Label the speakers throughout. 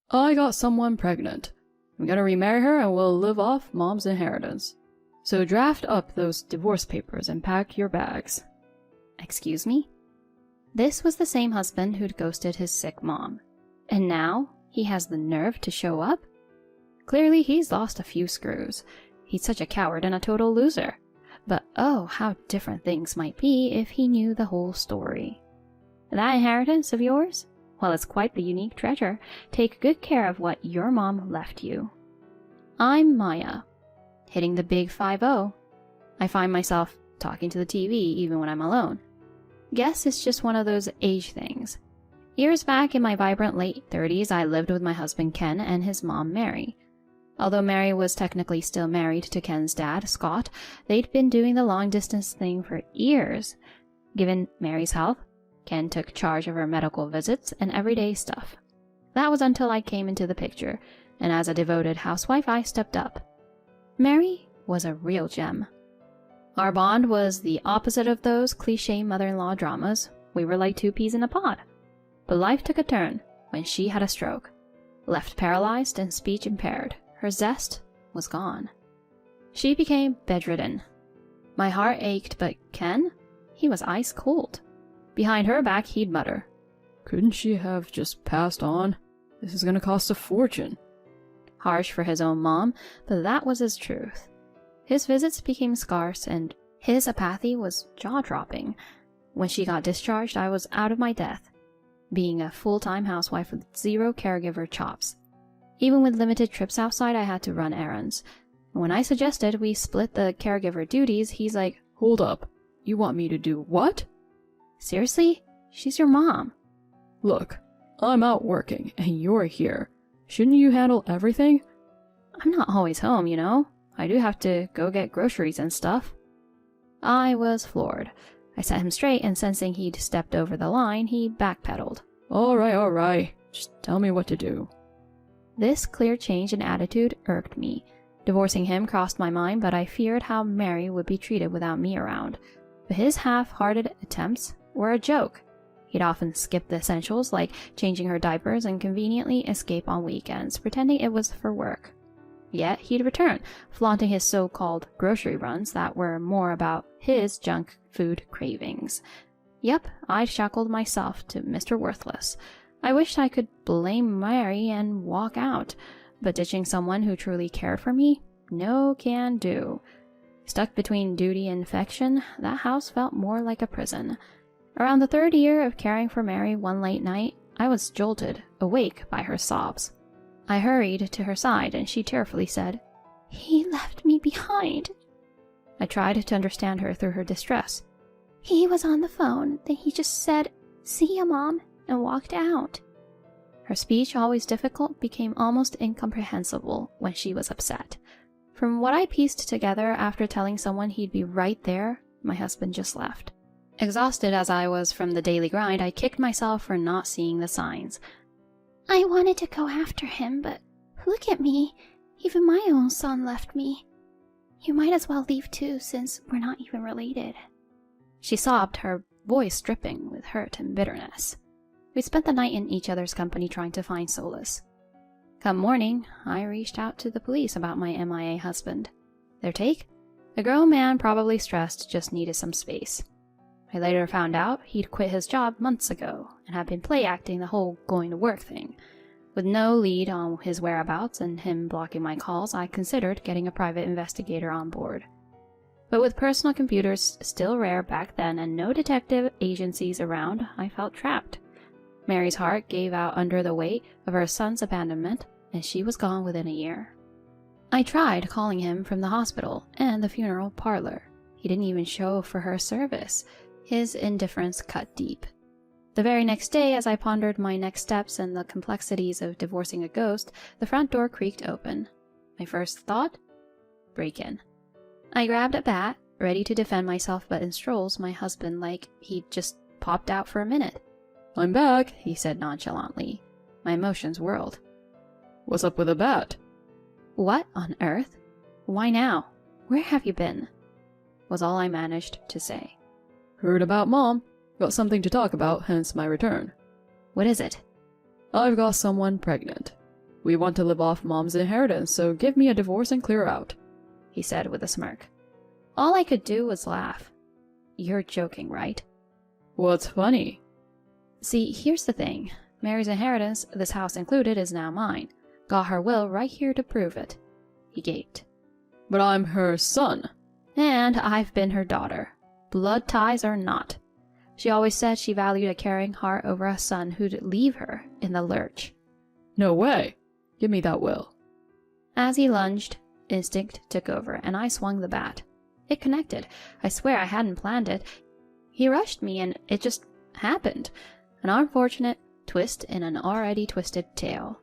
Speaker 1: I got someone pregnant. I'm gonna remarry her and we'll live off Mom's inheritance. So draft up those divorce papers and pack your bags.
Speaker 2: Excuse me? This was the same husband who'd ghosted his sick mom. And now he has the nerve to show up? Clearly he's lost a few screws. He's such a coward and a total loser. But oh, how different things might be if he knew the whole story. That inheritance of yours? Well, it's quite the unique treasure. Take good care of what your mom left you. I'm Maya. Hitting the big 5-0. I find myself talking to the TV even when I'm alone. Guess it's just one of those age things. Years back in my vibrant late 30s, I lived with my husband Ken and his mom Mary. Although Mary was technically still married to Ken's dad, Scott, they'd been doing the long-distance thing for years. Given Mary's health, Ken took charge of her medical visits and everyday stuff. That was until I came into the picture, and as a devoted housewife, I stepped up. Mary was a real gem. Our bond was the opposite of those cliché mother-in-law dramas. We were like two peas in a pod. But life took a turn when she had a stroke. Left paralyzed and speech impaired, her zest was gone. She became bedridden. My heart ached, but Ken? He was ice cold. Behind her back, he'd mutter,
Speaker 1: "Couldn't she have just passed on? This is gonna cost a fortune."
Speaker 2: Harsh for his own mom, but that was his truth. His visits became scarce, and his apathy was jaw-dropping. When she got discharged, I was out of my depth, being a full-time housewife with zero caregiver chops. Even with limited trips outside, I had to run errands. When I suggested we split the caregiver duties, he's like,
Speaker 1: "Hold up. You want me to do what?"
Speaker 2: "Seriously? She's your mom."
Speaker 1: "Look, I'm out working, and you're here. Shouldn't you handle everything?"
Speaker 2: "I'm not always home, you know. I do have to go get groceries and stuff." I was floored. I set him straight, and sensing he'd stepped over the line, he backpedaled.
Speaker 1: All right. Just tell me what to do."
Speaker 2: This clear change in attitude irked me. Divorcing him crossed my mind, but I feared how Mary would be treated without me around. But his half-hearted attempts were a joke. He'd often skip the essentials, like changing her diapers, and conveniently escape on weekends, pretending it was for work. Yet he'd return, flaunting his so-called grocery runs that were more about his junk food cravings. Yep, I'd shackled myself to Mr. Worthless. I wished I could blame Mary and walk out, but ditching someone who truly cared for me? No can do. Stuck between duty and affection, that house felt more like a prison. Around the 3rd year of caring for Mary one late night, I was jolted, awake by her sobs. I hurried to her side, and she tearfully said, "He left me behind." I tried to understand her through her distress. "He was on the phone, then he just said, 'See ya, Mom,' and walked out." Her speech, always difficult, became almost incomprehensible when she was upset. From what I pieced together after telling someone he'd be right there, my husband just left. Exhausted as I was from the daily grind, I kicked myself for not seeing the signs. "I wanted to go after him, but look at me. Even my own son left me. You might as well leave too, since we're not even related." She sobbed, her voice dripping with hurt and bitterness. We spent the night in each other's company trying to find solace. Come morning, I reached out to the police about my MIA husband. Their take? A grown man, probably stressed, just needed some space. I later found out he'd quit his job months ago and had been play-acting the whole going to work thing. With no lead on his whereabouts and him blocking my calls, I considered getting a private investigator on board. But with personal computers still rare back then and no detective agencies around, I felt trapped. Mary's heart gave out under the weight of her son's abandonment, and she was gone within a year. I tried calling him from the hospital and the funeral parlor. He didn't even show for her service. His indifference cut deep. The very next day, as I pondered my next steps and the complexities of divorcing a ghost, the front door creaked open. My first thought? Break in. I grabbed a bat, ready to defend myself, but in strolls my husband like he'd just popped out for a minute.
Speaker 1: "I'm back,"
Speaker 2: he said nonchalantly. My emotions whirled.
Speaker 1: "What's up with a bat?"
Speaker 2: "What on earth? Why now? Where have you been?" was all I managed to say.
Speaker 1: "Heard about Mom. Got something to talk about, hence my return."
Speaker 2: "What is it?"
Speaker 1: "I've got someone pregnant." We want to live off Mom's inheritance, so give me a divorce and clear out,"
Speaker 2: he said with a smirk. All I could do was laugh. You're joking, right?
Speaker 1: What's funny?
Speaker 2: See, here's the thing. Mary's inheritance, this house included, is now mine. Got her will right here to prove it. He gaped.
Speaker 1: But I'm her son.
Speaker 2: And I've been her daughter. Blood ties or not. She always said she valued a caring heart over a son who'd leave her in the lurch.
Speaker 1: No way. Give me that will.
Speaker 2: As he lunged, instinct took over, and I swung the bat. It connected. I swear I hadn't planned it. He rushed me, and it just happened. An unfortunate twist in an already twisted tale.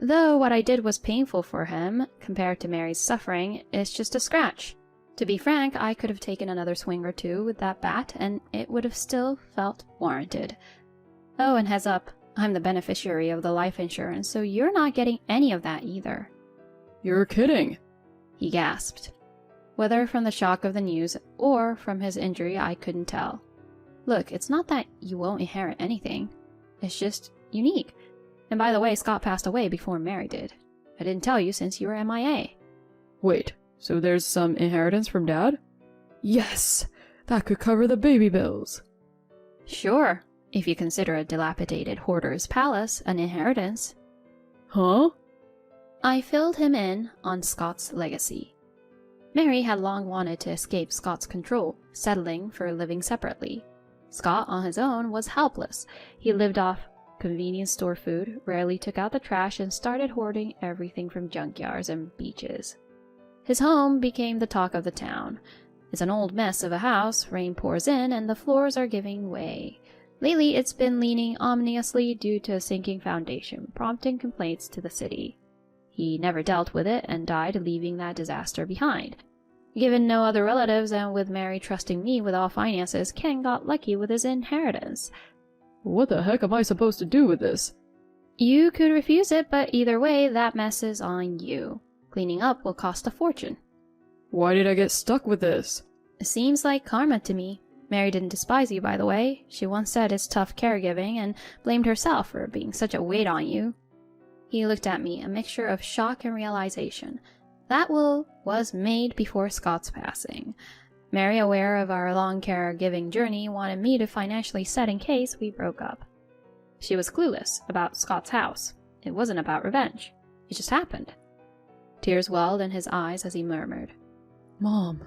Speaker 2: Though what I did was painful for him, compared to Mary's suffering, it's just a scratch. To be frank, I could have taken another swing or two with that bat, and it would have still felt warranted. Oh, and heads up, I'm the beneficiary of the life insurance, so you're not getting any of that either.
Speaker 1: You're kidding,
Speaker 2: he gasped. Whether from the shock of the news or from his injury, I couldn't tell. Look, it's not that you won't inherit anything. It's just unique. And by the way, Scott passed away before Mary did. I didn't tell you since you were MIA.
Speaker 1: Wait, so there's some inheritance from Dad? Yes! That could cover the baby bills.
Speaker 2: Sure, if you consider a dilapidated hoarder's palace an inheritance.
Speaker 1: Huh?
Speaker 2: I filled him in on Scott's legacy. Mary had long wanted to escape Scott's control, settling for living separately. Scott, on his own, was helpless. He lived off convenience store food, rarely took out the trash, and started hoarding everything from junkyards and beaches. His home became the talk of the town. It's an old mess of a house, rain pours in, and the floors are giving way. Lately, it's been leaning ominously due to a sinking foundation, prompting complaints to the city. He never dealt with it and died, leaving that disaster behind. Given no other relatives, and with Mary trusting me with all finances, Ken got lucky with his inheritance.
Speaker 1: What the heck am I supposed to do with this?
Speaker 2: You could refuse it, but either way, that mess is on you. Cleaning up will cost a fortune.
Speaker 1: Why did I get stuck with this?
Speaker 2: It seems like karma to me. Mary didn't despise you, by the way. She once said it's tough caregiving and blamed herself for being such a weight on you. He looked at me, a mixture of shock and realization. That will was made before Scott's passing. Mary, aware of our long caregiving journey, wanted me to financially set in case we broke up. She was clueless about Scott's house. It wasn't about revenge. It just happened. Tears welled in his eyes as he murmured,
Speaker 1: Mom.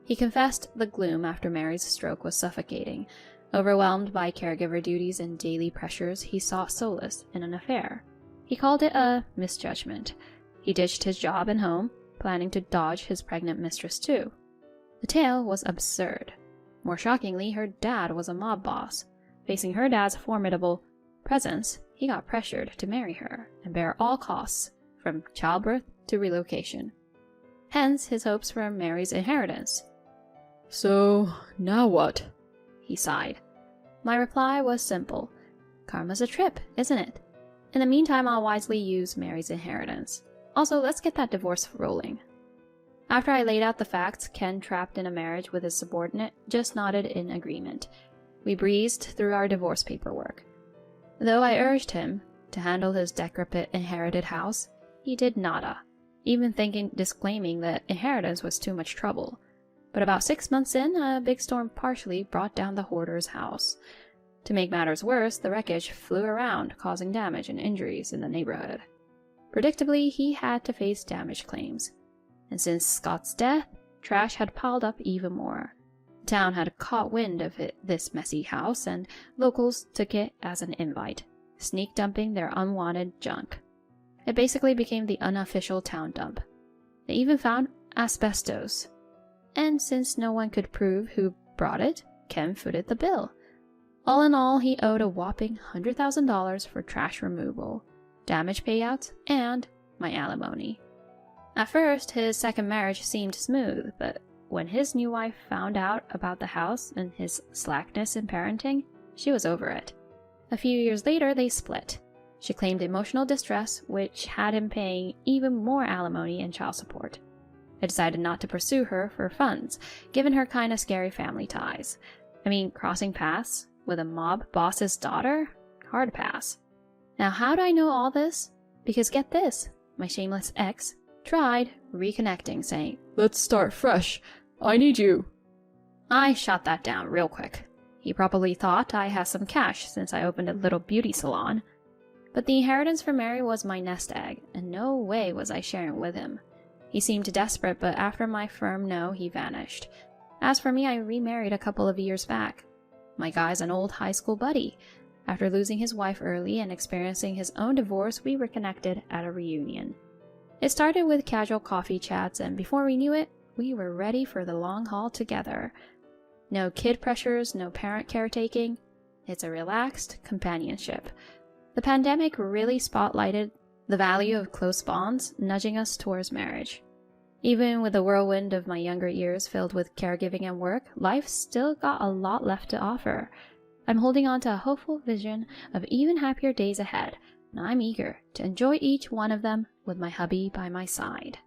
Speaker 2: He confessed the gloom after Mary's stroke was suffocating. Overwhelmed by caregiver duties and daily pressures, he sought solace in an affair. He called it a misjudgment. He ditched his job and home, planning to dodge his pregnant mistress too. The tale was absurd. More shockingly, her dad was a mob boss. Facing her dad's formidable presence, he got pressured to marry her and bear all costs, from childbirth to relocation. Hence his hopes for Mary's inheritance.
Speaker 1: So, now what?
Speaker 2: He sighed. My reply was simple. Karma's a trip, isn't it? In the meantime, I'll wisely use Mary's inheritance. Also, let's get that divorce rolling. After I laid out the facts, Ken, trapped in a marriage with his subordinate, just nodded in agreement. We breezed through our divorce paperwork. Though I urged him to handle his decrepit inherited house, he did nada, even disclaiming that inheritance was too much trouble. But about 6 months in, a big storm partially brought down the hoarder's house. To make matters worse, the wreckage flew around, causing damage and injuries in the neighborhood. Predictably, he had to face damage claims. And since Scott's death, trash had piled up even more. The town had caught wind of this messy house, and locals took it as an invite, sneak dumping their unwanted junk. It basically became the unofficial town dump. They even found asbestos. And since no one could prove who brought it, Ken footed the bill. All in all, he owed a whopping $100,000 for trash removal, damage payouts, and my alimony. At first, his second marriage seemed smooth, but when his new wife found out about the house and his slackness in parenting, she was over it. A few years later, they split. She claimed emotional distress, which had him paying even more alimony and child support. I decided not to pursue her for funds, given her kinda scary family ties. I mean, crossing paths with a mob boss's daughter? Hard pass. Now, how do I know all this? Because get this, my shameless ex tried reconnecting, saying,
Speaker 1: "Let's start fresh. I need you."
Speaker 2: I shot that down real quick. He probably thought I had some cash since I opened a little beauty salon. But the inheritance from Mary was my nest egg, and no way was I sharing with him. He seemed desperate, but after my firm no, he vanished. As for me, I remarried a couple of years back. My guy's an old high school buddy. After losing his wife early and experiencing his own divorce, we reconnected at a reunion. It started with casual coffee chats, and before we knew it, we were ready for the long haul together. No kid pressures, no parent caretaking. It's a relaxed companionship. The pandemic really spotlighted the value of close bonds, nudging us towards marriage. Even with the whirlwind of my younger years filled with caregiving and work, life still got a lot left to offer. I'm holding on to a hopeful vision of even happier days ahead, and I'm eager to enjoy each one of them with my hubby by my side.